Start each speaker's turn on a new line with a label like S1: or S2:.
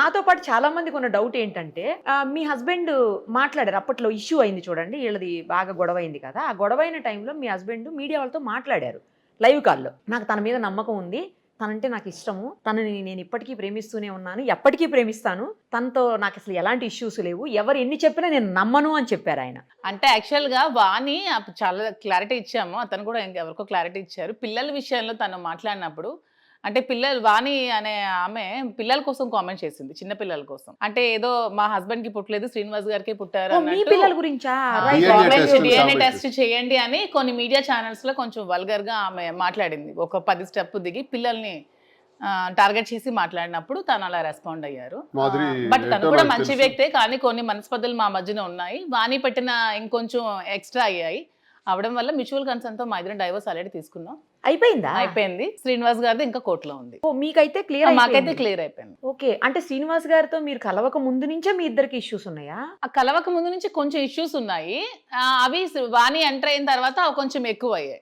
S1: నాతో పాటు చాలా మందికి ఉన్న డౌట్ ఏంటంటే మీ హస్బెండ్ మాట్లాడారు అప్పట్లో ఇష్యూ అయింది చూడండి, వీళ్ళది బాగా గొడవ అయింది కదా, ఆ గొడవ అయిన టైంలో మీ హస్బెండ్ మీడియా వాళ్ళతో మాట్లాడారు లైవ్ కాల్లో. నాకు తన మీద నమ్మకం ఉంది, తనంటే నాకు ఇష్టము, తనని నేను ఇప్పటికీ ప్రేమిస్తూనే ఉన్నాను, ఎప్పటికీ ప్రేమిస్తాను, తనతో నాకు అసలు ఎలాంటి ఇష్యూస్ లేవు, ఎవరు ఎన్ని చెప్పినా నేను నమ్మను అని చెప్పారు ఆయన.
S2: అంటే యాక్చువల్గా వాణి అప్పుడు చాలా క్లారిటీ ఇచ్చాము, అతను కూడా ఎవరికో క్లారిటీ ఇచ్చారు. పిల్లల విషయంలో తను మాట్లాడినప్పుడు అంటే వాణి అనే ఆమె పిల్లల కోసం కామెంట్ చేసింది, చిన్న పిల్లల కోసం. అంటే ఏదో మా హస్బెండ్ కి పుట్టలేదు, శ్రీనివాస్ గారికి పుట్టారు
S1: ఓ, మీ పిల్లల గురించా?
S2: డిఎన్ఏ టెస్ట్ చేయండి అని కొన్ని మీడియా ఛానల్స్ లో కొంచెం వల్గర్ గా ఆమె మాట్లాడింది. ఒక 10 స్టెప్ దిగి పిల్లల్ని టార్గెట్ చేసి మాట్లాడినప్పుడు తను అలా రెస్పాండ్ అయ్యారు. బట్ తను కూడా మంచి వ్యక్తే, కానీ కొన్ని మనస్పర్ధలు మా మధ్యన ఉన్నాయి. వాణి పెట్టిన ఇంకొంచెం ఎక్స్ట్రా అయ్యాయి. అవడం వల్ల మ్యూచువల్ కన్సర్న్ తో మా ఇద్దరం డైవర్స్ ఆల్రెడీ తీసుకున్నాం.
S1: అయిపోయిందా?
S2: అయిపోయింది. శ్రీనివాస్ గారిది ఇంకా కోర్టులో ఉంది.
S1: ఓ, మీకైతే క్లియర్?
S2: మాకైతే క్లియర్ అయిపోయింది.
S1: ఓకే, అంటే శ్రీనివాస్ గారితో మీరు కలవక ముందు నుంచే మీ ఇద్దరికి ఇష్యూస్ ఉన్నాయా?
S2: ఆ కలవక ముందు నుంచి కొంచెం ఇష్యూస్ ఉన్నాయి. అవి వాణి ఎంటర్ అయిన తర్వాత కొంచెం ఎక్కువ అయ్యాయి.